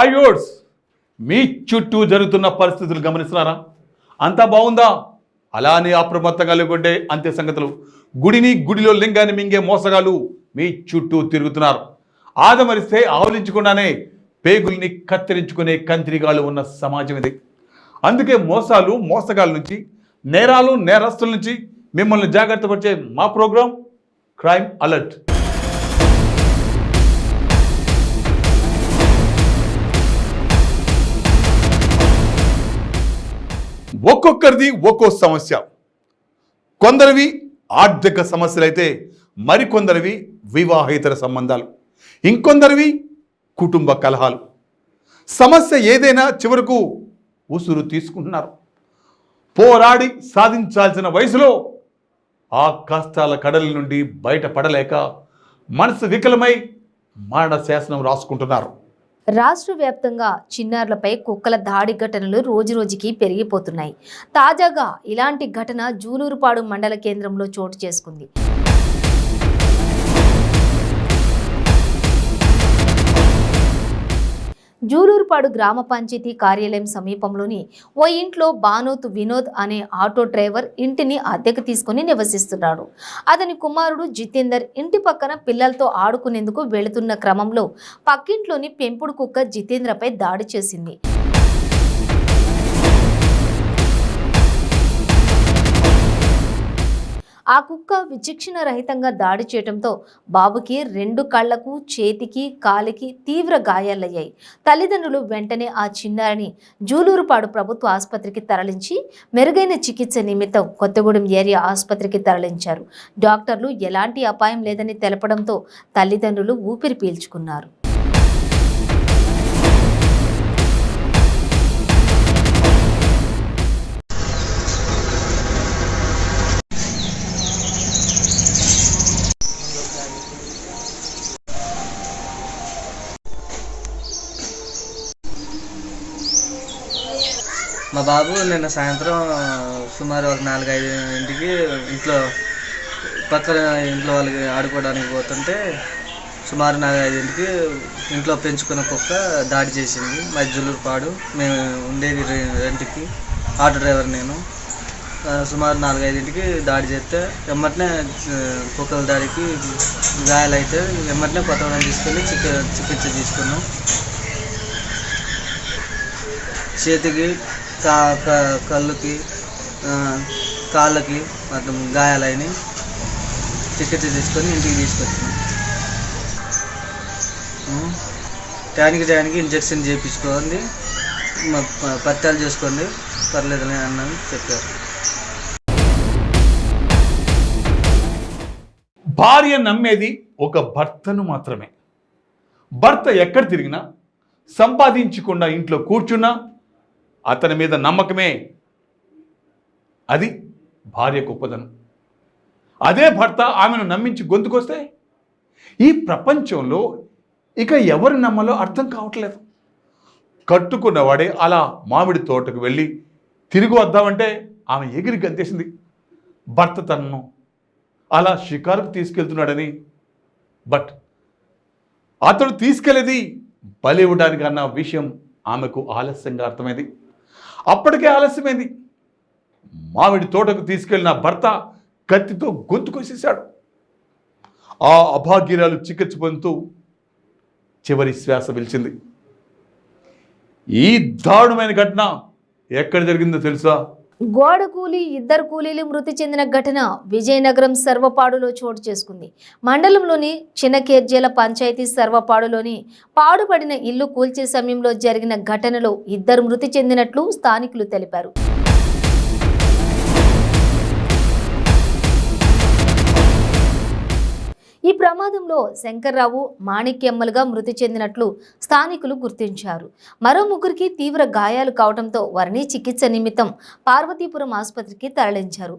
Hi yours, మీ చుట్టూ జరుగుతున్న పరిస్థితులు గమనిస్తున్నారా? అంతా బాగుందా? అలానే అప్రమత్తంగా లేకుంటే అంతే సంగతులు. గుడిలో లింగాన్ని మింగే మోసగాళ్ళు మీ చుట్టూ తిరుగుతున్నారు. ఆదమరిస్తే ఆవలించకుండానే పేగుల్ని కత్తిరించుకునే కంత్రిగాళ్ళు ఉన్న సమాజం ఇది. అందుకే మోసగాళ్ళ నుంచి, నేరస్తుల నుంచి మిమ్మల్ని జాగ్రత్త పరిచే మా ప్రోగ్రాం క్రైమ్ అలర్ట్. ఒక్కొక్కరిది ఒక్కో సమస్య. కొందరివి ఆర్థిక సమస్యలైతే మరికొందరివి వివాహేతర సంబంధాలు, ఇంకొందరివి కుటుంబ కలహాలు. సమస్య ఏదైనా చివరకు ఉసురు తీసుకుంటున్నారు. పోరాడి సాధించాల్సిన వయసులో ఆ కష్టాల కడలి నుండి బయటపడలేక మనసు వికలమై మరణ శాసనం రాసుకుంటున్నారు. రాష్ట్ర వ్యాప్తంగా చిన్నారులపై కుక్కల దాడి ఘటనలు రోజురోజుకి పెరిగిపోతున్నాయి. తాజాగా ఇలాంటి ఘటన జూలూరుపాడు మండల కేంద్రంలో చోటు చేసుకుంది. జూలూరుపాడు గ్రామ పంచాయతీ కార్యాలయం సమీపంలోని ఓ ఇంట్లో బానోతు వినోద్ అనే ఆటో డ్రైవర్ ఇంటిని అద్దెకు తీసుకుని నివసిస్తున్నాడు. అతని కుమారుడు జితేందర్ ఇంటి పక్కన పిల్లలతో ఆడుకునేందుకు వెళుతున్న క్రమంలో పక్కింట్లోని పెంపుడు కుక్క జితేంద్రపై దాడి చేసింది. ఆ కుక్క విచక్షణ రహితంగా దాడి చేయడంతో బాబుకి 2 కళ్లకు, చేతికి, కాలికి తీవ్ర గాయాలయ్యాయి. తల్లిదండ్రులు వెంటనే ఆ చిన్నారిని జూలూరుపాడు ప్రభుత్వ ఆసుపత్రికి తరలించి మెరుగైన చికిత్స నిమిత్తం కొత్తగూడెం ఏరియా ఆసుపత్రికి తరలించారు. డాక్టర్లు ఎలాంటి అపాయం లేదని తెలపడంతో తల్లిదండ్రులు ఊపిరి పీల్చుకున్నారు. మా బాబు నిన్న సాయంత్రం సుమారు ఒక 4-5 ఇంట్లో పక్కన ఇంట్లో వాళ్ళకి ఆడుకోవడానికి పోతుంటే సుమారు 4-5 ఇంట్లో పెంచుకున్న కుక్క దాడి చేసింది. మా జూలూరుపాడు, మేము ఉండేది రెంట్కి, ఆటో డ్రైవర్ నేను. సుమారు 4-5 దాడి చేస్తే ఎమ్మటనే కుక్కల దాడికి గాయాలైతే ఎమ్మటనే కొత్తగూడెం తీసుకెళ్ళి చికిత్స తీసుకున్నాం. చేతికి, కళ్ళకి, కాళ్ళకి మొత్తం గాయాలని చికిత్స తీసుకొని ఇంటికి తీసుకొచ్చినాం. టైంకి ఇంజక్షన్ చేయించుకోండి, పత్యాలు చేసుకోండి, పర్లేదని అన్నని చెప్పారు. భార్య నమ్మేది ఒక భర్తను మాత్రమే. భర్త ఎక్కడ తిరిగినా, సంపాదించకుండా ఇంట్లో కూర్చున్నా అతని మీద నమ్మకమే. అది భార్య గొప్పదనం. అదే భర్త ఆమెను నమ్మించి గొంతుకొస్తే ఈ ప్రపంచంలో ఇక ఎవరు నమ్మాలో అర్థం కావట్లేదు. కట్టుకున్నవాడే అలా మామిడి తోటకు వెళ్ళి తిరిగి వద్దామంటే ఆమె ఎగిరి గంతేసింది. భర్త తనను అలా షికారుకు తీసుకెళ్తున్నాడని. బట్ అతడు తీసుకెళ్ళేది బలి ఇవ్వడానికి అన్న విషయం ఆమెకు ఆలస్యంగా అర్థమైంది. అప్పటికే ఆలస్యమైంది. మామిడి తోటకు తీసుకెళ్లిన భర్త కత్తితో గొంతు కోసేశాడు. ఆ అభాగ్యురాలు చికిత్స పొందుతూ చివరి శ్వాస పిలిచింది. ఈ దారుణమైన ఘటన ఎక్కడ జరిగిందో తెలుసా? గోడ కూలి 2 కూలీలు మృతి చెందిన ఘటన విజయనగరం సర్వపాడులో చోటు చేసుకుంది. మండలంలోని చిన్నకేర్జేల పంచాయతీ సర్వపాడులోని పాడుపడిన ఇల్లు కూల్చే సమయంలో జరిగిన ఘటనలో 2 మృతి చెందినట్లు స్థానికులు తెలిపారు. ఈ ప్రమాదంలో శంకర్రావు, మాణిక్యమ్మలుగా మృతి చెందినట్లు స్థానికులు గుర్తించారు. మరో 3కి తీవ్ర గాయాలు కావడంతో వారిని చికిత్స నిమిత్తం పార్వతీపురం ఆసుపత్రికి తరలించారు.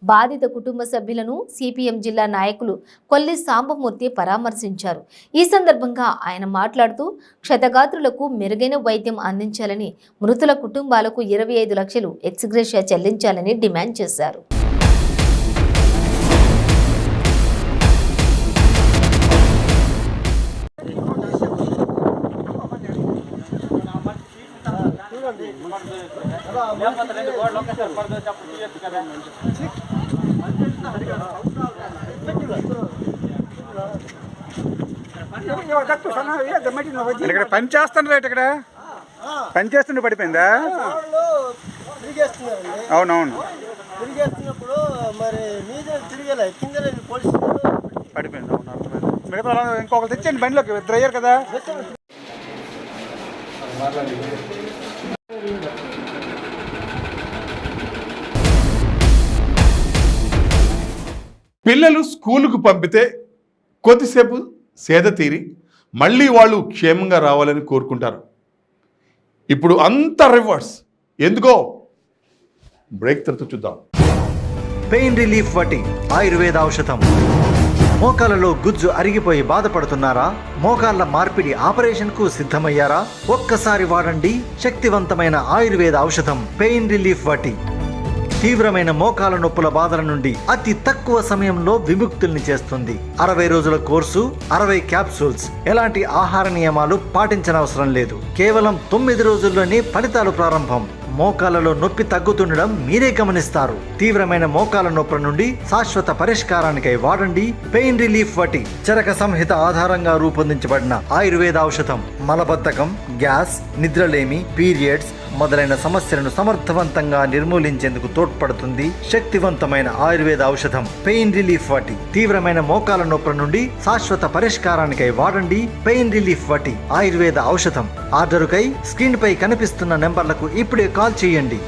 బాధిత కుటుంబ సభ్యులను సిపిఎం జిల్లా నాయకులు కొల్లి సాంబమూర్తి పరామర్శించారు. ఈ సందర్భంగా ఆయన మాట్లాడుతూ క్షతగాత్రులకు మెరుగైన వైద్యం అందించాలని, మృతుల కుటుంబాలకు 25 లక్షలు ఎక్స్‌గ్రేషియా చెల్లించాలని డిమాండ్ చేశారు. ఇక్కడ పని చేస్తాను రేట్ ఇక్కడ పని చేస్తుండే పడిపోయిందా? అవునవును తిరిగేస్తున్నప్పుడు మరి మీద తిరిగేలా కింద పడిపోయింది. అవును అర్థమైంది. మిగతా ఇంకొకరు తెచ్చండి బండిలోకి, ఇద్దరు అయ్యారు కదా. పిల్లలు స్కూలుకు పంపితే కొద్దిసేపు సేద తీరి మళ్ళీ వాళ్ళు క్షేమంగా రావాలని కోరుకుంటారు. ఇప్పుడు అంత రివర్స్ ఎందుకో బ్రేక్ తర్వాత చూద్దాం. పెయిన్ రిలీఫ్ వటి ఆయుర్వేద ఔషధం. మోకాలలో గుజ్జు అరిగిపోయి బాధపడుతున్నారా? మోకాళ్ళ మార్పిడి ఆపరేషన్కు సిద్ధమయ్యారా? ఒక్కసారి వాడండి శక్తివంతమైన ఆయుర్వేద ఔషధం పెయిన్ రిలీఫ్ వటి. తీవ్రమైన మోకాల నొప్పుల బాధల నుండి అతి తక్కువ సమయంలో విముక్తుల్ని చేస్తుంది. 60 రోజుల కోర్సు, 60 క్యాప్సూల్స్. ఎలాంటి ఆహార నియమాలు పాటించనవసరం లేదు. కేవలం 9 రోజుల్లోనే ఫలితాలు ప్రారంభం. మోకాలలో నొప్పి తగ్గుతుండడం మీరే గమనిస్తారు. తీవ్రమైన మోకాల నొప్పుల నుండి శాశ్వత పరిష్కారానికై వాడండి పెయిన్ రిలీఫ్ వటి. చరక సంహిత ఆధారంగా రూపొందించబడిన ఆయుర్వేద ఔషధం మలబద్ధకం, గ్యాస్, నిద్రలేమి, పీరియడ్స్ మొదలైన సమస్యలను సమర్థవంతంగా నిర్మూలించేందుకు తోడ్పడుతుంది. శక్తివంతమైన ఆయుర్వేద ఔషధం పెయిన్ రిలీఫ్ వటి. తీవ్రమైన మోకాల నొప్పుల నుండి శాశ్వత పరిష్కారానికై వాడండి పెయిన్ రిలీఫ్ వటి ఆయుర్వేద ఔషధం. ఆర్డరుకై స్క్రీన్ పై కనిపిస్తున్న నెంబర్లకు ఇప్పుడే కాల్ చేయండి.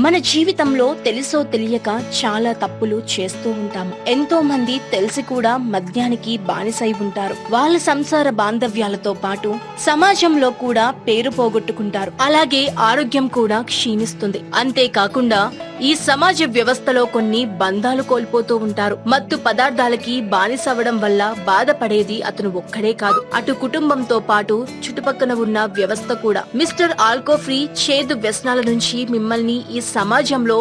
మన జీవితంలో తెలుసో తెలియక చాలా తప్పులు చేస్తూ ఉంటాము. ఎంతో మంది తెలిసి కూడా మద్యానికి బానిసై ఉంటారు. వాళ్ళ సంసార బాంధవ్యాలతో పాటు సమాజంలో కూడా పేరు పోగొట్టుకుంటారు. అలాగే ఆరోగ్యం కూడా క్షీణిస్తుంది. అంతేకాకుండా ఈ సమాజ వ్యవస్థలో కొన్ని బంధాలు కోల్పోతూ ఉంటారు. మత్తు పదార్థాలకి బానిసవడం వల్ల బాధపడేది అతను ఒక్కడే కాదు, అటు కుటుంబంతో పాటు చుట్టుపక్కల ఉన్న వ్యవస్థ కూడా. మిస్టర్ ఆల్కో ఫ్రీ చేదు వ్యసనాల నుంచి మిమ్మల్ని ఈ సమాజంలో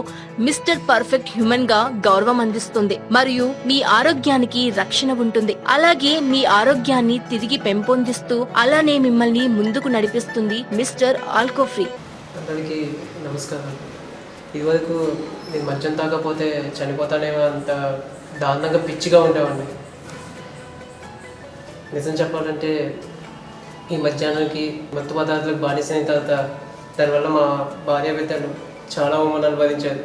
మిస్టర్ పర్ఫెక్ట్ హ్యూమన్ గా గౌరవం అందిస్తుంది మరియు మీ ఆరోగ్యానికి రక్షణ ఉంటుంది. అలాగే మీ ఆరోగ్యాన్ని తిరిగి పెంపొందిస్తూ అలానే మిమ్మల్ని ముందుకు నడిపిస్తుంది మిస్టర్ ఆల్కో ఫ్రీ. అందరికీ నమస్కారం. ఇదివరకు నేను మద్యం తాగకపోతే చనిపోతానేమో అంత దారుణంగా పిచ్చిగా ఉండేవాడిని. నిజం చెప్పాలంటే ఈ మద్యానికి మత్తు పదార్థాలకు బానిసైన తర్వాత దానివల్ల మా భార్య బిడ్డలు చాలా అవమానాలు అనుభవించారు.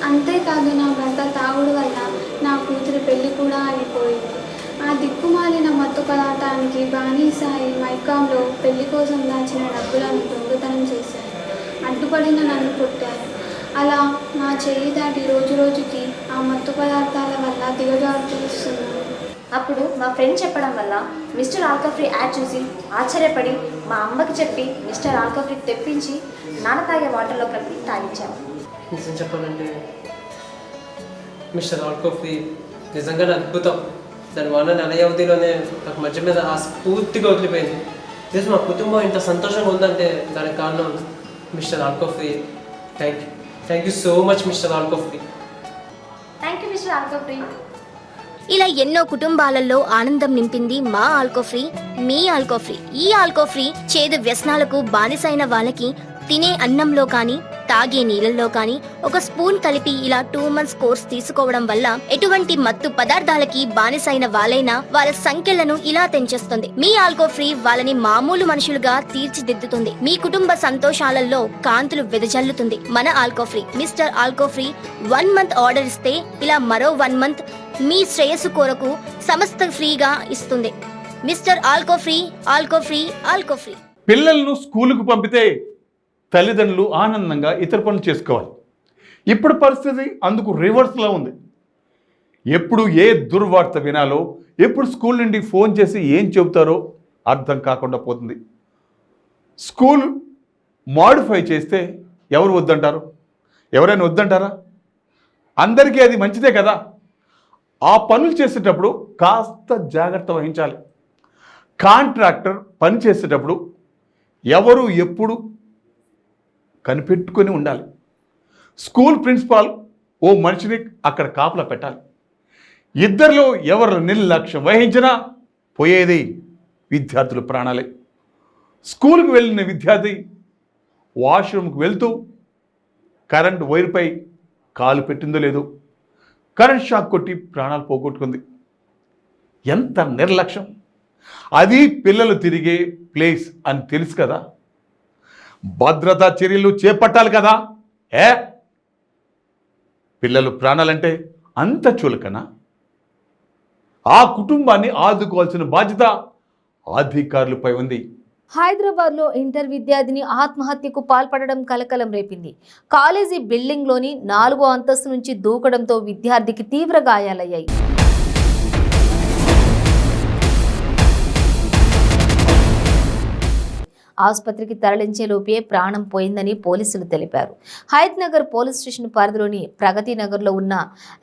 అంతేకాదు నా భర్త తాగుడు వల్ల నా కూతురి పెళ్లి కూడా అయిపోయింది. ఆ దిక్కుమాలిన మత్తు పదార్థానికి బానిసాయి మైకాంలో పెళ్లి కోసం దాచిన డబ్బులను దొంగతనం చేశారు. అడ్డుపడిన నన్ను కొట్టారు. అలా నా చేయి దాటి రోజు రోజుకి ఆ మత్తు పదార్థాల వల్ల దిగజారుతున్నాను. అప్పుడు మా ఫ్రెండ్ చెప్పడం వల్ల మిస్టర్ ఆల్కో ఫ్రీ యాడ్ చూసి ఆశ్చర్యపడి మా అమ్మకి చెప్పి మిస్టర్ ఆల్కో ఫ్రీ తెప్పించి నాన్న తాగే వాటర్లో కలిపి తాగించాము. నిజం చెప్పాలంటే మిస్టర్ ఆల్కో ఫ్రీ నిజంగా అద్భుతం. దానివల్ల నెల వ్యవధిలోనే నాకు మధ్య మీద ఆ స్ఫూర్తిగా వదిలిపోయింది. ఈరోజు మా కుటుంబం ఇంత సంతోషంగా ఉందంటే దానికి కారణం Mister Alco Free. Thank you so much Mister Alco Free. Thank you Mister Alco Free. ఇలా ఎన్నో కుటుంబాలలో ఆనందం నింపింది మా ఆల్కో ఫ్రీ, మీ ఆల్కో ఫ్రీ. ఈ ఆల్కో ఫ్రీ చేదు వ్యసనాలకు బానిసైన వాళ్ళకి తినే అన్నంలో కానీ తాగే నీళ్ళల్లో కానీ ఒక స్పూన్ కలిపి ఇలా 2 months కోర్స్ తీసుకోవడం వల్ల ఎటువంటి మత్తు పదార్థాలకి బానిసైన వాళ్ళైనా వాళ్ళ సంఖ్యలను ఇలా తెంచేస్తుంది. మీ ఆల్కో ఫ్రీ వాళ్ళని మామూలు మనుషులుగా తీర్చిదిద్దుతుంది. మీ కుటుంబ సంతోషాలలో కాంతులు వెదజల్లుతుంది. మన Alco Free Mister Alco Free 1 month order ఇస్తే ఇలా మరో 1 month మీ శ్రేయస్సు కొరకు సమస్త ఫ్రీగా ఇస్తుంది. Mister Alco Free, Alco Free, Alco Free. పిల్లలను స్కూలుకు పంపితే తల్లిదండ్రులు ఆనందంగా ఇతర పనులు చేసుకోవాలి. ఇప్పుడు పరిస్థితి అందుకు రివర్స్లో ఉంది. ఎప్పుడు ఏ దుర్వార్త వినాలో, ఎప్పుడు స్కూల్ నుండి ఫోన్ చేసి ఏం చెబుతారో అర్థం కాకుండా పోతుంది. స్కూల్ మాడిఫై చేస్తే ఎవరు వద్దంటారు? ఎవరైనా వద్దంటారా? అందరికీ అది మంచిదే కదా. ఆ పనులు చేసేటప్పుడు కాస్త జాగ్రత్త వహించాలి. కాంట్రాక్టర్ పని చేసేటప్పుడు ఎవరు ఎప్పుడు కనిపెట్టుకొని ఉండాలి. స్కూల్ ప్రిన్సిపాల్ ఓ మనిషిని అక్కడ కాపలా పెట్టాలి. ఇద్దరిలో ఎవరు నిర్లక్ష్యం వహించినా పోయేది విద్యార్థుల ప్రాణాలే. స్కూల్కి వెళ్ళిన విద్యార్థి వాష్రూమ్కి వెళ్తూ కరెంట్ వైర్పై కాలు పెట్టిందో లేదో కరెంట్ షాక్ కొట్టి ప్రాణాలు పోగొట్టుకుంది. ఎంత నిర్లక్ష్యం! అది పిల్లలు తిరిగే ప్లేస్ అని తెలుసు కదా, భద్రతా చర్యలు చేపట్టాలి కదా. పిల్లలు ప్రాణాలంటే అంత చులకన? ఆ కుటుంబాన్ని ఆదుకోవాల్సిన బాధ్యత అధికారులపై ఉంది. హైదరాబాద్లో ఇంటర్ విద్యార్థిని ఆత్మహత్యకు పాల్పడడం కలకలం రేపింది. కాలేజీ బిల్డింగ్లోని 4వ అంతస్తు నుంచి దూకడంతో విద్యార్థికి తీవ్ర గాయాలయ్యాయి. ఆసుపత్రికి తరలించే లోపే ప్రాణం పోయిందని పోలీసులు తెలిపారు. హయత్ నగర్ పోలీస్ స్టేషన్ పరిధిలోని ప్రగతి నగర్లో ఉన్న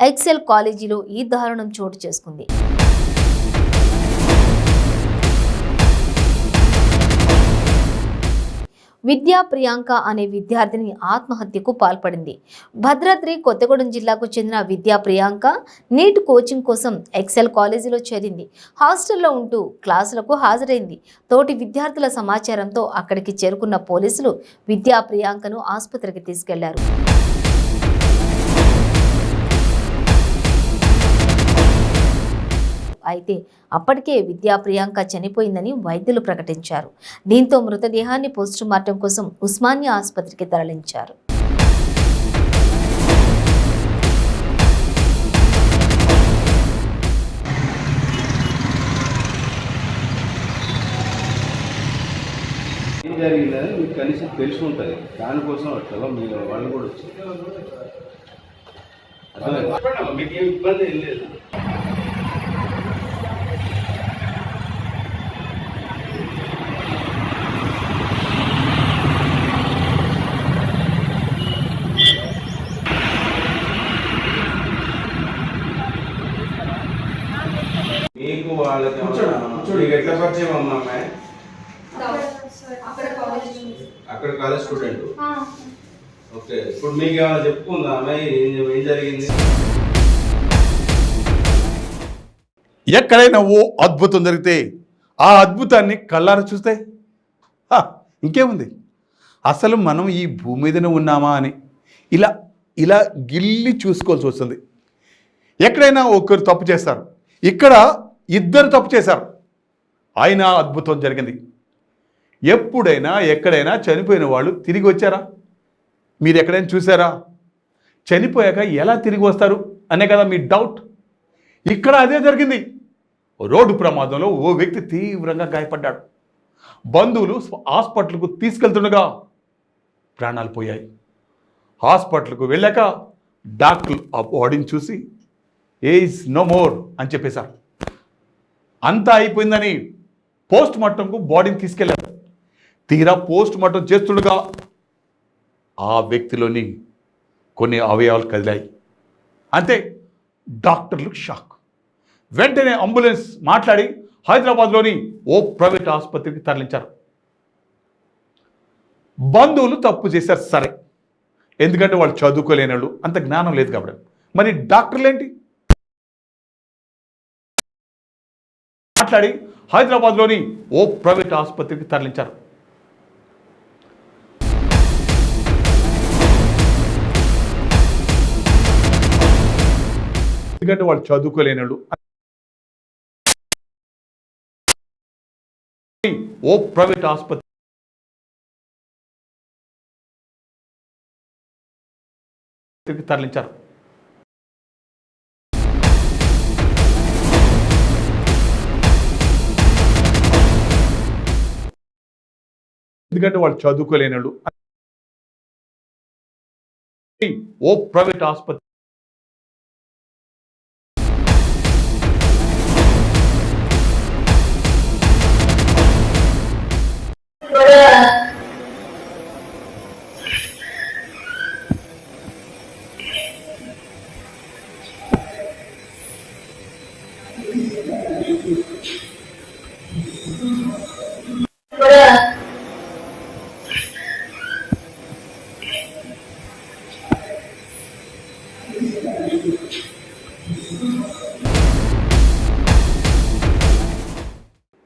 ఎక్సెల్ కాలేజీలో ఈ దారుణం చోటు చేసుకుంది. విద్యా ప్రియాంక అనే విద్యార్థిని ఆత్మహత్యకు పాల్పడింది. భద్రాద్రి కొత్తగూడెం జిల్లాకు చెందిన విద్యా ప్రియాంక నీట్ కోచింగ్ కోసం ఎక్సెల్ కాలేజీలో చేరింది. హాస్టల్లో ఉంటూ క్లాసులకు హాజరైంది. తోటి విద్యార్థుల సమాచారంతో అక్కడికి చేరుకున్న పోలీసులు విద్యా ప్రియాంకను ఆసుపత్రికి తీసుకెళ్లారు. అయితే అప్పటికే విద్యా ప్రియాంక చనిపోయిందని వైద్యులు ప్రకటించారు. దీంతో మృతదేహాన్ని పోస్టుమార్టం కోసం ఉస్మానియా ఆసుపత్రికి తరలించారు. ఏం జరిగిందని మీకు కనీసం తెలిసి ఉంటుంది. దానికోసం అట్లా మీ వాళ్ళు కూడా వచ్చారు. మీకు ఏం ఇబ్బంది ఏం లేదు. మీకు వాళ్ళకి మీకు ఎట్లా పరిచయం అమ్మా అమ్మాయి? అక్కడ కాలేజ్ స్టూడెంట్. ఓకే, ఇప్పుడు మీకు ఏమైనా చెప్పుకుందా అమ్మాయి ఏం జరిగింది? ఎక్కడైనా ఓ అద్భుతం జరిగితే ఆ అద్భుతాన్ని కళ్ళారా చూస్తే ఇంకేముంది, అసలు మనం ఈ భూమి మీదనే ఉన్నామా అని ఇలా ఇలా గిల్లి చూసుకోవాల్సి వస్తుంది. ఎక్కడైనా ఒకరు తప్పు చేస్తారు, ఇక్కడ ఇద్దరు తప్పు చేశారు, అయినా అద్భుతం జరిగింది. ఎప్పుడైనా ఎక్కడైనా చనిపోయిన వాళ్ళు తిరిగి వచ్చారా? మీరు ఎక్కడైనా చూసారా? చనిపోయాక ఎలా తిరిగి వస్తారు అనే కదా మీ డౌట్. ఇక్కడ అదే జరిగింది. రోడ్డు ప్రమాదంలో ఓ వ్యక్తి తీవ్రంగా గాయపడ్డాడు. బంధువులు హాస్పిటల్కు తీసుకెళ్తుండగా ప్రాణాలు పోయాయి. హాస్పిటల్కు వెళ్ళాక డాక్టర్లు ఆ బాడీని చూసి ఈజ్ నో మోర్ అని చెప్పేశారు. అంతా అయిపోయిందని పోస్ట్ మార్టంకు బాడీని తీసుకెళ్లారు. తీరా పోస్ట్ మార్టం చేస్తుండగా ఆ వ్యక్తిలోని కొన్ని అవయవాలు కదిలాయి. అంతే, డాక్టర్లకు షాక్. వెంటనే అంబులెన్స్ మాట్లాడి హైదరాబాద్లోని ఓ ప్రైవేట్ ఆసుపత్రికి తరలించారు. బంధువులు తప్పు చేశారు సరే, ఎందుకంటే వాళ్ళు చదువుకోలేని వాళ్ళు, అంత జ్ఞానం లేదు కాబట్టి. మరి డాక్టర్లు ఏంటి? మాట్లాడి హైదరాబాద్లోని ఓ ప్రైవేట్ ఆసుపత్రికి తరలించారు. ఎందుకంటే వాళ్ళు చదువుకోలేని వాళ్ళు, ఓ ప్రైవేట్ ఆసుపత్రికి తరలించారు. ఎందుకంటే వాళ్ళు చదువుకోలేని వాళ్ళు, ఓ ప్రైవేట్ ఆసుపత్రి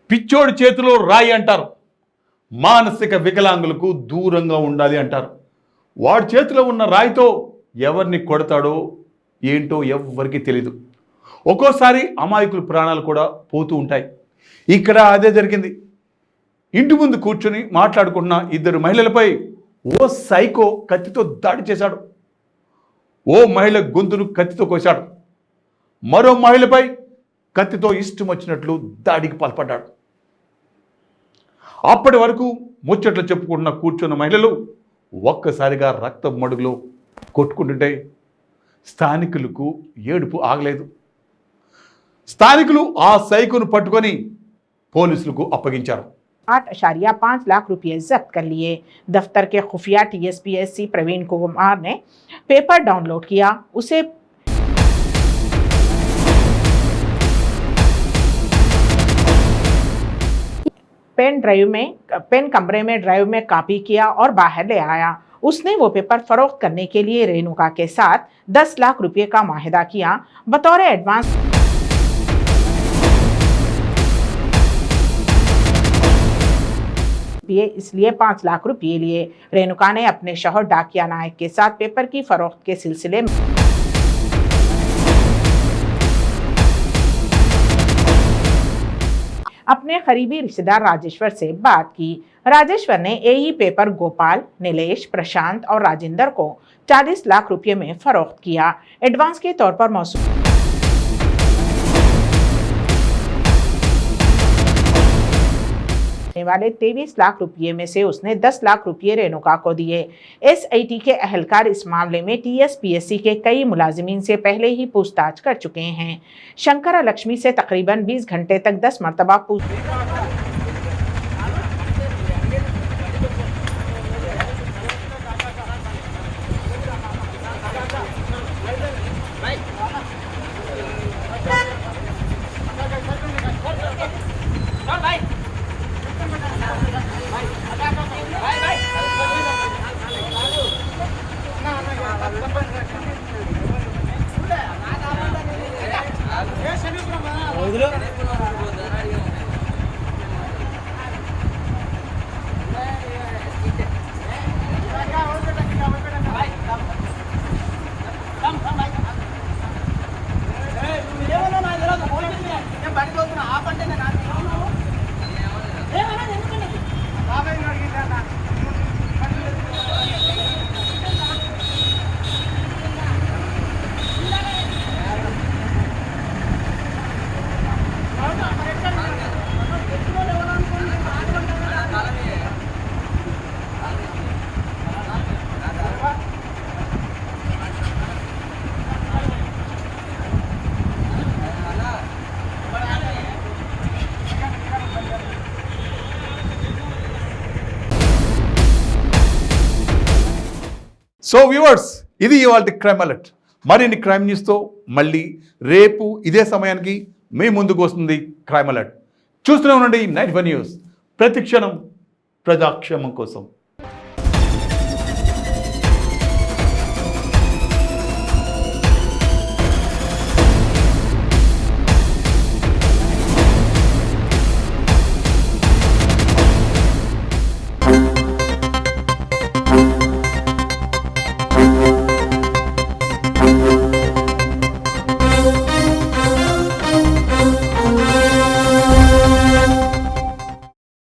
పిచ్చోడి చేతిలో రాయి అంటారు. మానసిక వికలాంగులకు దూరంగా ఉండాలి అంటారు. వాడి చేతిలో ఉన్న రాయితో ఎవరిని కొడతాడో ఏంటో ఎవ్వరికీ తెలీదు. ఒక్కోసారి అమాయకుల ప్రాణాలు కూడా పోతూ ఉంటాయి. ఇక్కడ అదే జరిగింది. ఇంటి ముందు కూర్చొని మాట్లాడుకుంటున్న ఇద్దరు మహిళలపై ఓ సైకో కత్తితో దాడి చేశాడు. ఓ మహిళ గొంతును కత్తితో కోశాడు. మరో మహిళపై కత్తితో ఇష్టం వచ్చినట్లు దాడికి పాల్పడ్డాడు. అప్పటి వరకు ముచ్చట్లు చెప్పుకుంటున్న కూర్చున్న మహిళలు ఒక్కసారిగా రక్త మడుగులో కొట్టుకుంటుంటే స్థానికులకు ఏడుపు ఆగలేదు. స్థానికులు ఆ సైకోను పట్టుకొని పోలీసులకు అప్పగించారు. 8.5 लाख रुपये जब्त कर लिए। दफ्तर के खुफिया TSPSC प्रवीण कुमार ने पेपर डाउनलोड किया। उसे पेन कमरे में ड्राइव में कॉपी किया और बाहर ले आया। उसने वो पेपर फरोख्त करने के लिए रेणुका के साथ 10 लाख रुपये का माहिदा किया। बतौर एडवांस इसलिए 5 लाख रुपये लिए। रेणुका ने अपने शौहर डाकिया नायक के साथ पेपर की फरोख्त के सिलसिले में अपने करीबी रिश्तेदार राजेश्वर से बात की। राजेश्वर ने यही पेपर गोपाल, नीलेश, प्रशांत और राजेंद्र को 40 लाख रुपये में फरोख्त किया। एडवांस के तौर पर मौसूल वाले 23 लाख रुपये में से उसने 10 लाख रुपये रेणुका को दिए। SIT के अहलकार इस मामले में TSPSC के कई मुलाजिमीन से पहले ही पूछताछ कर चुके हैं। शंकरा लक्ष्मी से तकरीबन 20 घंटे तक 10 मरतबा पूछताछ సో వ్యూవర్స్, ఇది ఇవాళ క్రైమ్ అలర్ట్. మరిన్ని క్రైమ్ న్యూస్తో మళ్ళీ రేపు ఇదే సమయానికి మీ ముందుకు వస్తుంది క్రైమ్ అలర్ట్. చూస్తూనే ఉండండి 95 న్యూస్, ప్రతి క్షణం ప్రజాక్షేమం కోసం.